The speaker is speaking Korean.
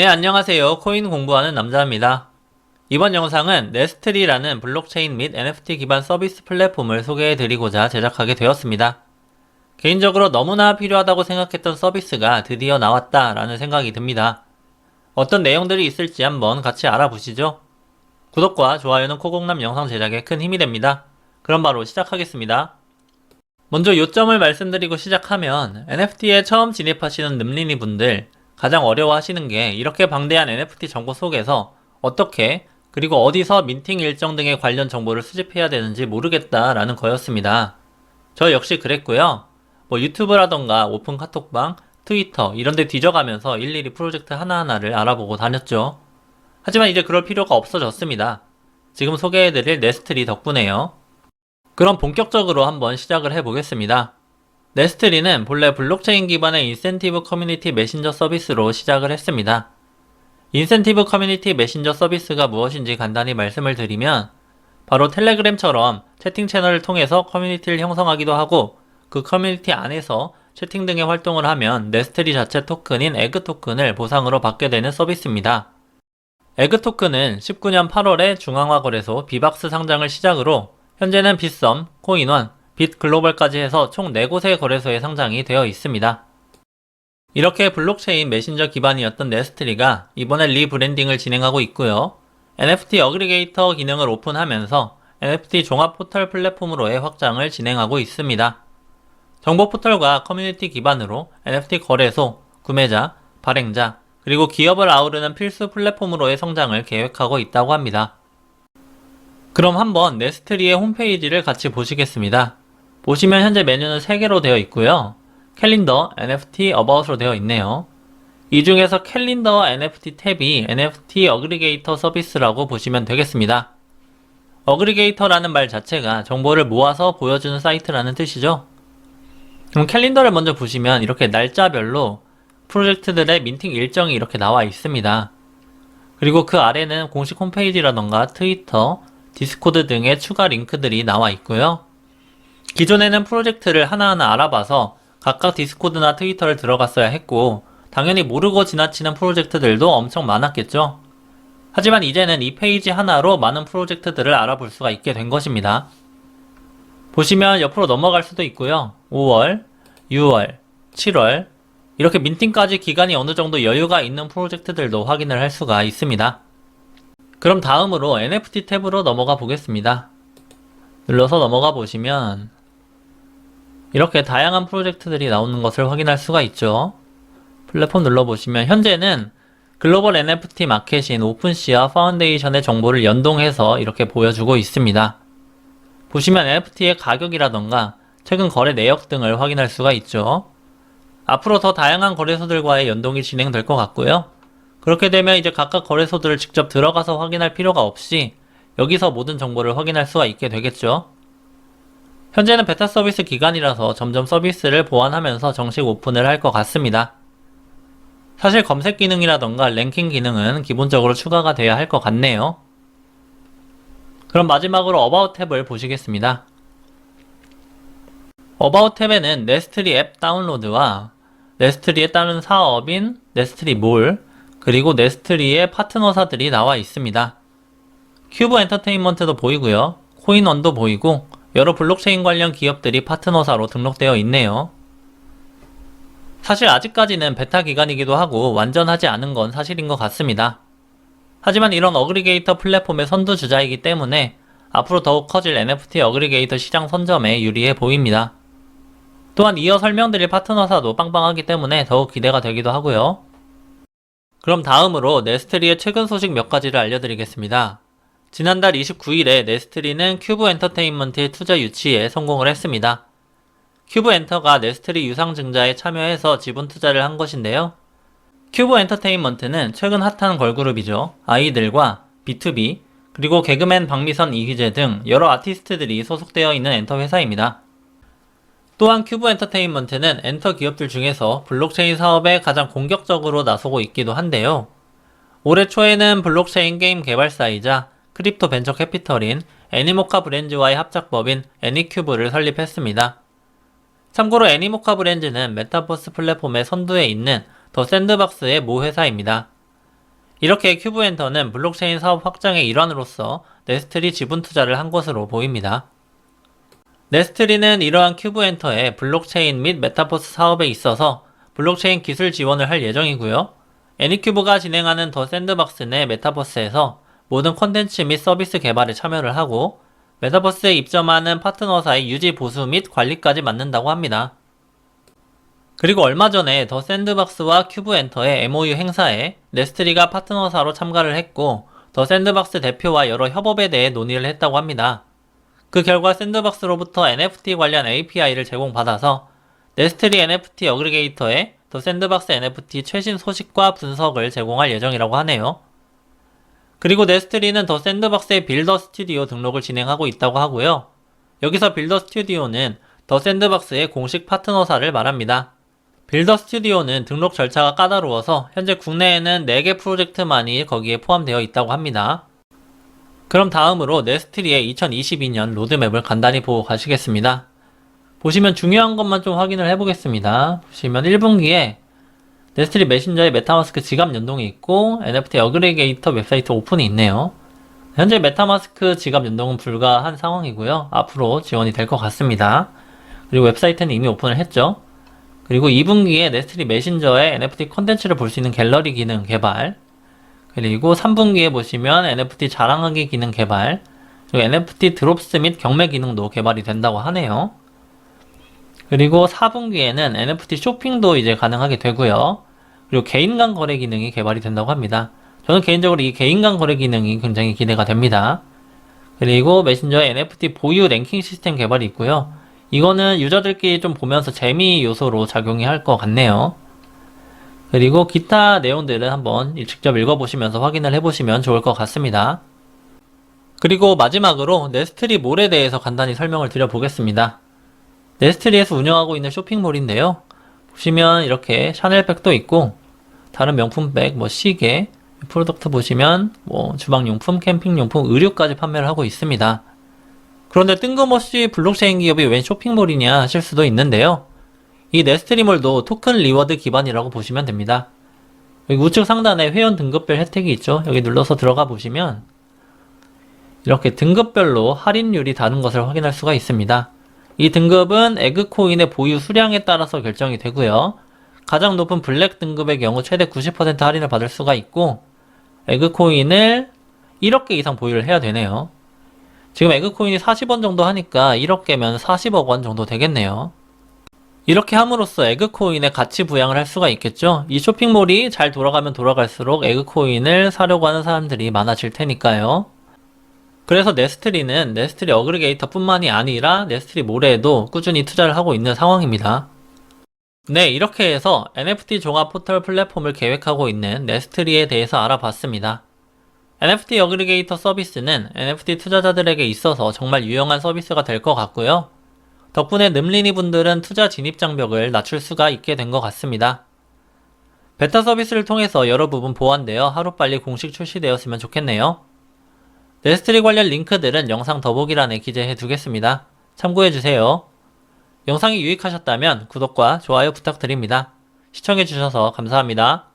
네, 안녕하세요. 코인 공부하는 남자입니다. 이번 영상은 네스트리라는 블록체인 및 NFT 기반 서비스 플랫폼을 소개해드리고자 제작하게 되었습니다. 개인적으로 너무나 필요하다고 생각했던 서비스가 드디어 나왔다라는 생각이 듭니다. 어떤 내용들이 있을지 한번 같이 알아보시죠. 구독과 좋아요는 코공남 영상 제작에 큰 힘이 됩니다. 그럼 바로 시작하겠습니다. 먼저 요점을 말씀드리고 시작하면 NFT에 처음 진입하시는 늠린이 분들 가장 어려워하시는 게 이렇게 방대한 NFT 정보 속에서 어떻게 그리고 어디서 민팅 일정 등의 관련 정보를 수집해야 되는지 모르겠다라는 거였습니다. 저 역시 그랬고요. 유튜브라던가 오픈 카톡방, 트위터 이런 데 뒤져가면서 일일이 프로젝트 하나하나를 알아보고 다녔죠. 하지만 이제 그럴 필요가 없어졌습니다. 지금 소개해드릴 네스트리 덕분에요. 그럼 본격적으로 한번 시작을 해보겠습니다. 네스트리는 본래 블록체인 기반의 인센티브 커뮤니티 메신저 서비스로 시작을 했습니다. 인센티브 커뮤니티 메신저 서비스가 무엇인지 간단히 말씀을 드리면 바로 텔레그램처럼 채팅 채널을 통해서 커뮤니티를 형성하기도 하고 그 커뮤니티 안에서 채팅 등의 활동을 하면 네스트리 자체 토큰인 에그 토큰을 보상으로 받게 되는 서비스입니다. 에그 토큰은 19년 8월에 중앙화 거래소 비박스 상장을 시작으로 현재는 빗썸, 코인원, 빗글로벌까지 해서 총 4곳의 거래소에 상장이 되어 있습니다. 이렇게 블록체인 메신저 기반이었던 네스트리가 이번에 리브랜딩을 진행하고 있고요. NFT 어그리게이터 기능을 오픈하면서 NFT 종합 포털 플랫폼으로의 확장을 진행하고 있습니다. 정보 포털과 커뮤니티 기반으로 NFT 거래소, 구매자, 발행자, 그리고 기업을 아우르는 필수 플랫폼으로의 성장을 계획하고 있다고 합니다. 그럼 한번 네스트리의 홈페이지를 같이 보시겠습니다. 보시면 현재 메뉴는 3개로 되어 있고요. 캘린더, NFT, 어바웃으로 되어 있네요. 이 중에서 캘린더와 NFT 탭이 NFT 어그리게이터 서비스라고 보시면 되겠습니다. 어그리게이터라는 말 자체가 정보를 모아서 보여주는 사이트라는 뜻이죠. 그럼 캘린더를 먼저 보시면 이렇게 날짜별로 프로젝트들의 민팅 일정이 이렇게 나와 있습니다. 그리고 그 아래는 공식 홈페이지라던가 트위터, 디스코드 등의 추가 링크들이 나와 있고요. 기존에는 프로젝트를 하나하나 알아봐서 각각 디스코드나 트위터를 들어갔어야 했고 당연히 모르고 지나치는 프로젝트들도 엄청 많았겠죠. 하지만 이제는 이 페이지 하나로 많은 프로젝트들을 알아볼 수가 있게 된 것입니다. 보시면 옆으로 넘어갈 수도 있고요. 5월, 6월, 7월 이렇게 민팅까지 기간이 어느 정도 여유가 있는 프로젝트들도 확인을 할 수가 있습니다. 그럼 다음으로 NFT 탭으로 넘어가 보겠습니다. 눌러서 넘어가 보시면 이렇게 다양한 프로젝트들이 나오는 것을 확인할 수가 있죠. 플랫폼 눌러보시면 현재는 글로벌 NFT 마켓인 오픈시와 파운데이션의 정보를 연동해서 이렇게 보여주고 있습니다. 보시면 NFT의 가격이라던가 최근 거래 내역 등을 확인할 수가 있죠. 앞으로 더 다양한 거래소들과의 연동이 진행될 것 같고요. 그렇게 되면 이제 각각 거래소들을 직접 들어가서 확인할 필요가 없이 여기서 모든 정보를 확인할 수가 있게 되겠죠. 현재는 베타 서비스 기간이라서 점점 서비스를 보완하면서 정식 오픈을 할 것 같습니다. 사실 검색 기능이라던가 랭킹 기능은 기본적으로 추가가 돼야 할 것 같네요. 그럼 마지막으로 어바웃 탭을 보시겠습니다. 어바웃 탭에는 네스트리 앱 다운로드와 네스트리에 따른 사업인 네스트리 몰, 그리고 네스트리의 파트너사들이 나와 있습니다. 큐브 엔터테인먼트도 보이고요. 코인원도 보이고 여러 블록체인 관련 기업들이 파트너사로 등록되어 있네요. 사실 아직까지는 베타 기간이기도 하고 완전하지 않은 건 사실인 것 같습니다. 하지만 이런 어그리게이터 플랫폼의 선두주자이기 때문에 앞으로 더욱 커질 NFT 어그리게이터 시장 선점에 유리해 보입니다. 또한 이어 설명드릴 파트너사도 빵빵하기 때문에 더욱 기대가 되기도 하고요. 그럼 다음으로 네스트리의 최근 소식 몇 가지를 알려드리겠습니다. 지난달 29일에 네스트리는 큐브 엔터테인먼트의 투자 유치에 성공을 했습니다. 큐브 엔터가 네스트리 유상증자에 참여해서 지분 투자를 한 것인데요. 큐브 엔터테인먼트는 최근 핫한 걸그룹이죠. 아이들과 B2B, 그리고 개그맨 박미선, 이휘재 등 여러 아티스트들이 소속되어 있는 엔터 회사입니다. 또한 큐브 엔터테인먼트는 엔터 기업들 중에서 블록체인 사업에 가장 공격적으로 나서고 있기도 한데요. 올해 초에는 블록체인 게임 개발사이자 크립토 벤처 캐피털인 애니모카 브랜즈와의 합작법인 애니큐브를 설립했습니다. 참고로 애니모카 브랜즈는 메타버스 플랫폼의 선두에 있는 더 샌드박스의 모 회사입니다. 이렇게 큐브엔터는 블록체인 사업 확장의 일환으로서 네스트리 지분 투자를 한 것으로 보입니다. 네스트리는 이러한 큐브엔터의 블록체인 및 메타버스 사업에 있어서 블록체인 기술 지원을 할 예정이고요. 애니큐브가 진행하는 더 샌드박스 내 메타버스에서 모든 콘텐츠 및 서비스 개발에 참여를 하고 메타버스에 입점하는 파트너사의 유지 보수 및 관리까지 맡는다고 합니다. 그리고 얼마 전에 더 샌드박스와 큐브엔터의 MOU 행사에 네스트리가 파트너사로 참가를 했고 더 샌드박스 대표와 여러 협업에 대해 논의를 했다고 합니다. 그 결과 샌드박스로부터 NFT 관련 API를 제공받아서 네스트리 NFT 어그리게이터에 더 샌드박스 NFT 최신 소식과 분석을 제공할 예정이라고 하네요. 그리고 네스트리는 더 샌드박스의 빌더 스튜디오 등록을 진행하고 있다고 하고요. 여기서 빌더 스튜디오는 더 샌드박스의 공식 파트너사를 말합니다. 빌더 스튜디오는 등록 절차가 까다로워서 현재 국내에는 4개 프로젝트만이 거기에 포함되어 있다고 합니다. 그럼 다음으로 네스트리의 2022년 로드맵을 간단히 보고 가시겠습니다. 보시면 중요한 것만 좀 확인을 해보겠습니다. 보시면 1분기에 네스트리 메신저에 메타마스크 지갑 연동이 있고 NFT 어그리게이터 웹사이트 오픈이 있네요. 현재 메타마스크 지갑 연동은 불가한 상황이고요. 앞으로 지원이 될 것 같습니다. 그리고 웹사이트는 이미 오픈을 했죠. 그리고 2분기에 네스트리 메신저에 NFT 콘텐츠를 볼 수 있는 갤러리 기능 개발, 그리고 3분기에 보시면 NFT 자랑하기 기능 개발, 그리고 NFT 드롭스 및 경매 기능도 개발이 된다고 하네요. 그리고 4분기에는 NFT 쇼핑도 이제 가능하게 되고요. 그리고 개인 간 거래 기능이 개발이 된다고 합니다. 저는 개인적으로 이 개인 간 거래 기능이 굉장히 기대가 됩니다. 그리고 메신저에 NFT 보유 랭킹 시스템 개발이 있고요. 이거는 유저들끼리 좀 보면서 재미 요소로 작용이 할 것 같네요. 그리고 기타 내용들은 한번 직접 읽어보시면서 확인을 해보시면 좋을 것 같습니다. 그리고 마지막으로 네스트리 몰에 대해서 간단히 설명을 드려보겠습니다. 네스트리에서 운영하고 있는 쇼핑몰인데요. 보시면 이렇게 샤넬백도 있고 다른 명품백, 시계, 프로덕트 보시면 주방용품, 캠핑용품, 의류까지 판매를 하고 있습니다. 그런데 뜬금없이 블록체인 기업이 웬 쇼핑몰이냐 하실 수도 있는데요. 이 네스트리몰도 토큰 리워드 기반이라고 보시면 됩니다. 여기 우측 상단에 회원 등급별 혜택이 있죠. 여기 눌러서 들어가 보시면 이렇게 등급별로 할인율이 다른 것을 확인할 수가 있습니다. 이 등급은 에그코인의 보유 수량에 따라서 결정이 되고요. 가장 높은 블랙 등급의 경우 최대 90% 할인을 받을 수가 있고 에그코인을 1억 개 이상 보유를 해야 되네요. 지금 에그코인이 40원 정도 하니까 1억 개면 40억 원 정도 되겠네요. 이렇게 함으로써 에그코인의 가치 부양을 할 수가 있겠죠. 이 쇼핑몰이 잘 돌아가면 돌아갈수록 에그코인을 사려고 하는 사람들이 많아질 테니까요. 그래서 네스트리는 네스트리 어그리게이터 뿐만이 아니라 네스트리 몰에도 꾸준히 투자를 하고 있는 상황입니다. 네, 이렇게 해서 NFT 종합 포털 플랫폼을 계획하고 있는 네스트리에 대해서 알아봤습니다. NFT 어그리게이터 서비스는 NFT 투자자들에게 있어서 정말 유용한 서비스가 될 것 같고요. 덕분에 늠린이 분들은 투자 진입 장벽을 낮출 수가 있게 된 것 같습니다. 베타 서비스를 통해서 여러 부분 보완되어 하루빨리 공식 출시되었으면 좋겠네요. 네스트리 관련 링크들은 영상 더보기란에 기재해 두겠습니다. 참고해주세요. 영상이 유익하셨다면 구독과 좋아요 부탁드립니다. 시청해주셔서 감사합니다.